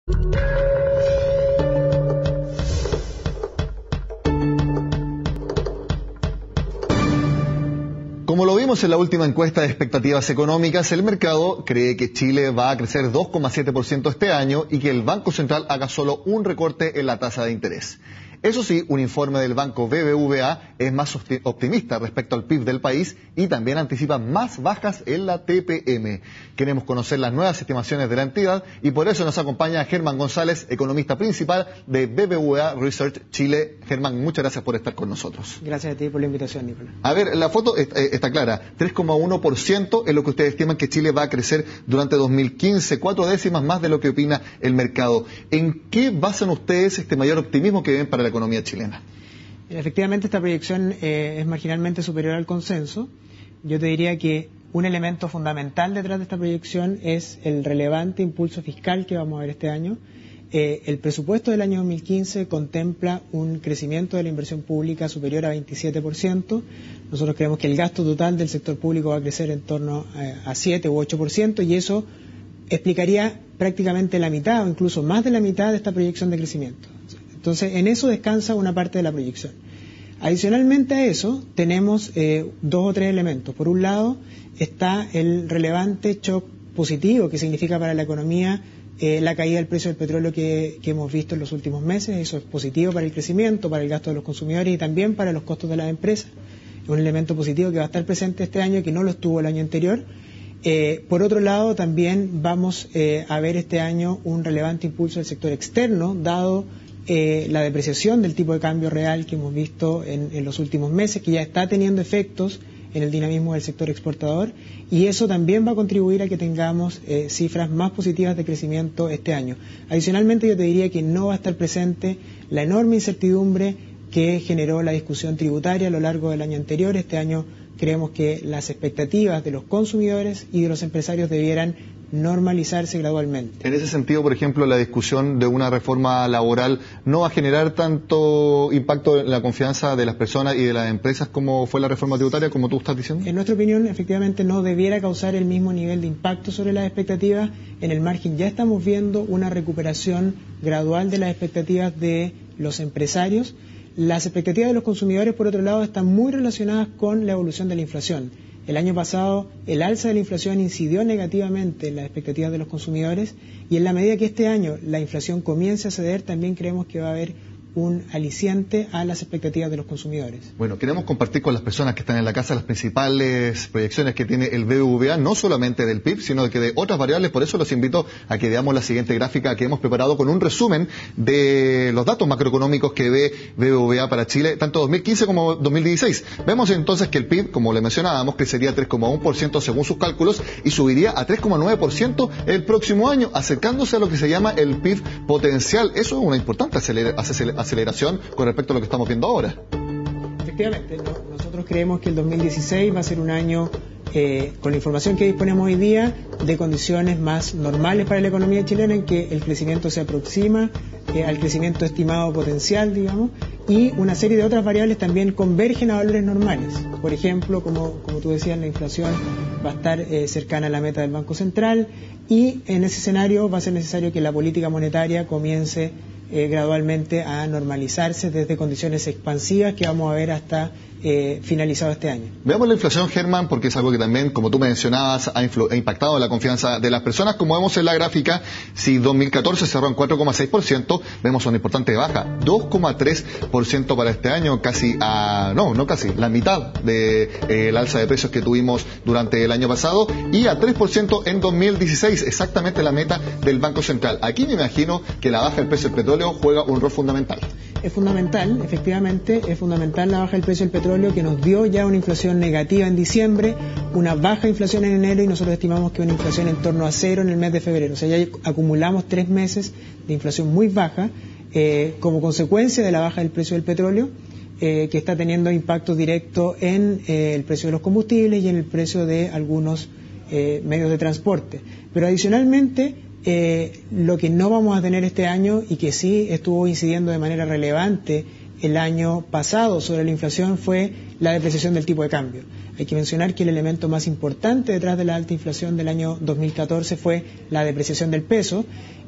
Como lo vimos en la última encuesta de expectativas económicas, el mercado cree que Chile va a crecer 2,7% este año y que el Banco Central haga solo un recorte en la tasa de interés. Eso sí, un informe del banco BBVA es más optimista respecto al PIB del país y también anticipa más bajas en la TPM. Queremos conocer las nuevas estimaciones de la entidad y por eso nos acompaña Germán González, economista principal de BBVA Research Chile. Germán, muchas gracias por estar con nosotros. Gracias a ti por la invitación, Nicolás. A ver, la foto está clara. 3,1% es lo que ustedes estiman que Chile va a crecer durante 2015, 4 décimas más de lo que opina el mercado. ¿En qué basan ustedes este mayor optimismo que ven para la economía chilena? Efectivamente, esta proyección es marginalmente superior al consenso. Yo te diría que un elemento fundamental detrás de esta proyección es el relevante impulso fiscal que vamos a ver este año. El presupuesto del año 2015 contempla un crecimiento de la inversión pública superior a 27%. Nosotros creemos que el gasto total del sector público va a crecer en torno a 7 u 8% y eso explicaría prácticamente la mitad o incluso más de la mitad de esta proyección de crecimiento. Entonces, en eso descansa una parte de la proyección. Adicionalmente a eso, tenemos 2 o 3 elementos. Por un lado, está el relevante shock positivo que significa para la economía la caída del precio del petróleo que hemos visto en los últimos meses. Eso es positivo para el crecimiento, para el gasto de los consumidores y también para los costos de las empresas. Es un elemento positivo que va a estar presente este año y que no lo estuvo el año anterior. Por otro lado, también vamos a ver este año un relevante impulso del sector externo, dado la depreciación del tipo de cambio real que hemos visto en los últimos meses, que ya está teniendo efectos en el dinamismo del sector exportador, y eso también va a contribuir a que tengamos cifras más positivas de crecimiento este año. Adicionalmente, yo te diría que no va a estar presente la enorme incertidumbre que generó la discusión tributaria a lo largo del año anterior. Este año creemos que las expectativas de los consumidores y de los empresarios debieran normalizarse gradualmente. En ese sentido, por ejemplo, la discusión de una reforma laboral no va a generar tanto impacto en la confianza de las personas y de las empresas como fue la reforma tributaria, como tú estás diciendo. En nuestra opinión, efectivamente, no debiera causar el mismo nivel de impacto sobre las expectativas. En el margen ya estamos viendo una recuperación gradual de las expectativas de los empresarios. Las expectativas de los consumidores, por otro lado, están muy relacionadas con la evolución de la inflación. El año pasado, el alza de la inflación incidió negativamente en las expectativas de los consumidores y en la medida que este año la inflación comience a ceder, también creemos que va a haber un aliciente a las expectativas de los consumidores. Bueno, queremos compartir con las personas que están en la casa las principales proyecciones que tiene el BBVA, no solamente del PIB, sino que de otras variables. Por eso los invito a que veamos la siguiente gráfica que hemos preparado con un resumen de los datos macroeconómicos que ve BBVA para Chile, tanto 2015 como 2016. Vemos entonces que el PIB, como le mencionábamos, crecería 3,1% según sus cálculos y subiría a 3,9% el próximo año, acercándose a lo que se llama el PIB potencial. Eso es una importante aceleración con respecto a lo que estamos viendo ahora. Efectivamente, nosotros creemos que el 2016 va a ser un año, con la información que disponemos hoy día, de condiciones más normales para la economía chilena, en que el crecimiento se aproxima al crecimiento estimado potencial, digamos, y una serie de otras variables también convergen a valores normales. Por ejemplo, como tú decías, la inflación va a estar cercana a la meta del Banco Central y en ese escenario va a ser necesario que la política monetaria comience gradualmente a normalizarse desde condiciones expansivas que vamos a ver hasta finalizado este año. Veamos la inflación, Germán, porque es algo que también, como tú mencionabas, ha impactado la confianza de las personas. Como vemos en la gráfica, si 2014 cerró en 4,6%, vemos una importante baja, 2,3% para este año, la mitad del alza de precios que tuvimos durante el año pasado, y a 3% en 2016, exactamente la meta del Banco Central. Aquí me imagino que la baja del precio del petróleo juega un rol fundamental. Es fundamental, efectivamente, es fundamental la baja del precio del petróleo, que nos dio ya una inflación negativa en diciembre, una baja inflación en enero y nosotros estimamos que una inflación en torno a 0 en el mes de febrero. O sea, ya acumulamos 3 meses de inflación muy baja como consecuencia de la baja del precio del petróleo, que está teniendo impacto directo en el precio de los combustibles y en el precio de algunos medios de transporte. Pero adicionalmente, lo que no vamos a tener este año y que sí estuvo incidiendo de manera relevante el año pasado sobre la inflación fue la depreciación del tipo de cambio. Hay que mencionar que el elemento más importante detrás de la alta inflación del año 2014 fue la depreciación del peso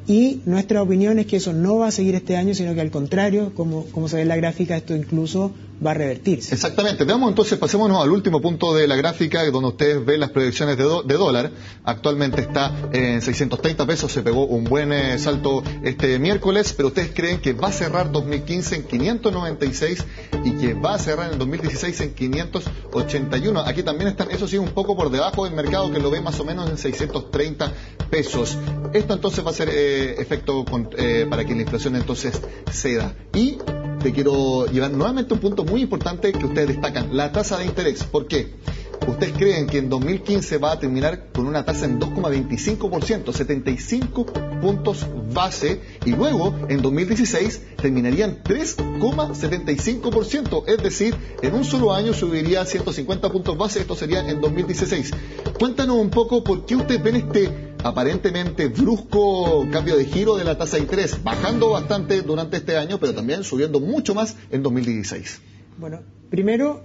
Y nuestra opinión es que eso no va a seguir este año, sino que al contrario, como se ve en la gráfica, esto incluso va a revertirse. Exactamente. Veamos entonces, pasémonos al último punto de la gráfica, donde ustedes ven las proyecciones de dólar. Actualmente está en 630 pesos, se pegó un buen salto este miércoles, pero ustedes creen que va a cerrar 2015 en 596 y que va a cerrar en 2016 en 581. Aquí también están, eso sí, un poco por debajo del mercado, que lo ve más o menos en 630 pesos. Esto entonces va a ser efecto para que la inflación entonces ceda. Y te quiero llevar nuevamente un punto muy importante que ustedes destacan, la tasa de interés. ¿Por qué? Ustedes creen que en 2015 va a terminar con una tasa en 2,25%, 75 puntos base, y luego en 2016 terminaría en 3,75%, es decir, en un solo año subiría 150 puntos base. Esto sería en 2016. Cuéntanos un poco por qué ustedes ven este aparentemente brusco cambio de giro de la tasa de interés, bajando bastante durante este año, pero también subiendo mucho más en 2016. Bueno, primero,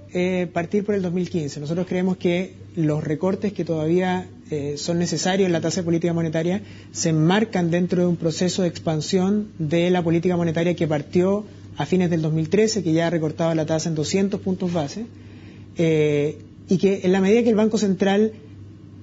partir por el 2015. Nosotros creemos que los recortes que todavía son necesarios en la tasa de política monetaria se enmarcan dentro de un proceso de expansión de la política monetaria que partió a fines del 2013, que ya recortaba la tasa en 200 puntos base, y que en la medida que el Banco Central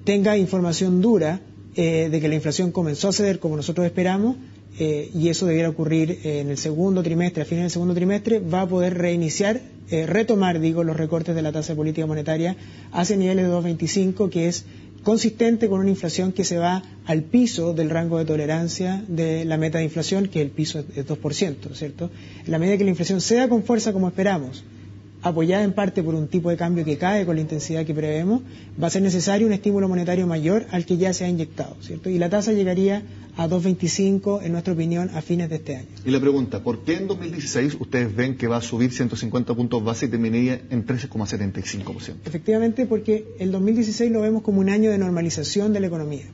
tenga información dura de que la inflación comenzó a ceder como nosotros esperamos, y eso debiera ocurrir en el segundo trimestre, a fines del segundo trimestre, va a poder retomar los recortes de la tasa de política monetaria hacia niveles de 2,25, que es consistente con una inflación que se va al piso del rango de tolerancia de la meta de inflación, que el piso es 2%, ¿cierto? En la medida que la inflación ceda con fuerza como esperamos, apoyada en parte por un tipo de cambio que cae con la intensidad que prevemos, va a ser necesario un estímulo monetario mayor al que ya se ha inyectado, ¿cierto? Y la tasa llegaría a 2,25, en nuestra opinión, a fines de este año. Y la pregunta, ¿por qué en 2016 ustedes ven que va a subir 150 puntos base y terminaría en 13,75%? Efectivamente, porque el 2016 lo vemos como un año de normalización de la economía.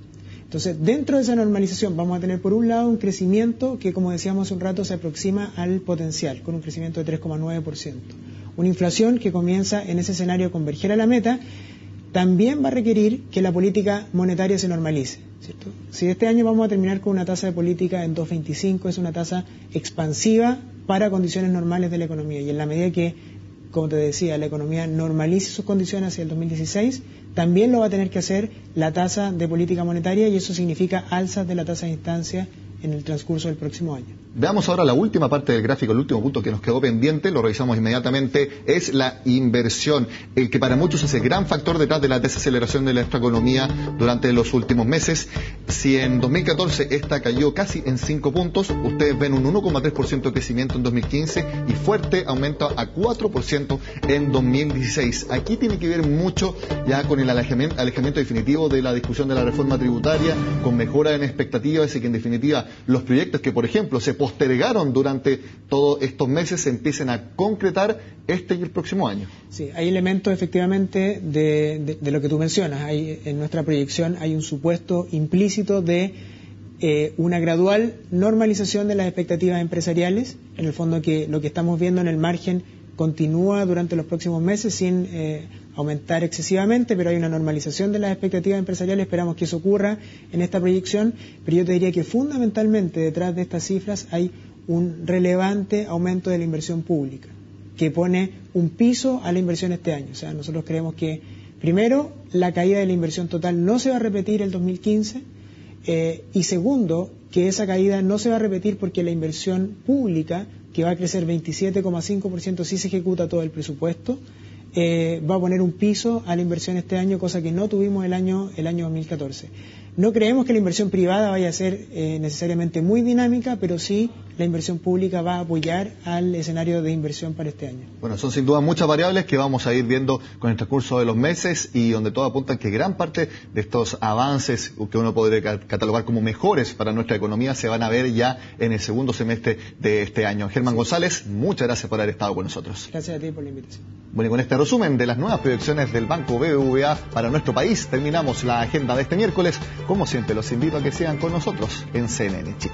Entonces, dentro de esa normalización vamos a tener, por un lado, un crecimiento que, como decíamos hace un rato, se aproxima al potencial, con un crecimiento de 3,9%. Una inflación que comienza en ese escenario a converger a la meta, también va a requerir que la política monetaria se normalice, ¿cierto? Si este año vamos a terminar con una tasa de política en 2,25, es una tasa expansiva para condiciones normales de la economía, y en la medida que, como te decía, la economía normalice sus condiciones hacia el 2016, también lo va a tener que hacer la tasa de política monetaria, y eso significa alzas de la tasa de instancia en el transcurso del próximo año. Veamos ahora la última parte del gráfico, el último punto que nos quedó pendiente, lo revisamos inmediatamente, es la inversión, el que para muchos es el gran factor detrás de la desaceleración de nuestra economía durante los últimos meses. Si en 2014 esta cayó casi en 5 puntos, ustedes ven un 1,3% de crecimiento en 2015 y fuerte aumento a 4% en 2016. Aquí tiene que ver mucho ya con el alejamiento definitivo de la discusión de la reforma tributaria, con mejora en expectativas, y que en definitiva los proyectos que, por ejemplo, se postergaron durante todos estos meses se empiecen a concretar este y el próximo año. Sí, hay elementos efectivamente de lo que tú mencionas. En nuestra proyección hay un supuesto implícito de una gradual normalización de las expectativas empresariales. En el fondo, que lo que estamos viendo en el margen continúa durante los próximos meses sin aumentar excesivamente, pero hay una normalización de las expectativas empresariales. Esperamos que eso ocurra en esta proyección, pero yo te diría que fundamentalmente detrás de estas cifras hay un relevante aumento de la inversión pública, que pone un piso a la inversión este año. O sea, nosotros creemos que, primero, la caída de la inversión total no se va a repetir el 2015, y segundo, que esa caída no se va a repetir porque la inversión pública, que va a crecer 27,5% si se ejecuta todo el presupuesto, va a poner un piso a la inversión este año, cosa que no tuvimos el año 2014. No creemos que la inversión privada vaya a ser necesariamente muy dinámica, pero sí la inversión pública va a apoyar al escenario de inversión para este año. Bueno, son sin duda muchas variables que vamos a ir viendo con el transcurso de los meses, y donde todo apunta que gran parte de estos avances que uno podría catalogar como mejores para nuestra economía se van a ver ya en el segundo semestre de este año. Germán González, muchas gracias por haber estado con nosotros. Gracias a ti por la invitación. Bueno, y con este resumen de las nuevas proyecciones del Banco BBVA para nuestro país, terminamos la agenda de este miércoles. Como siempre, los invito a que sigan con nosotros en CNN Chile.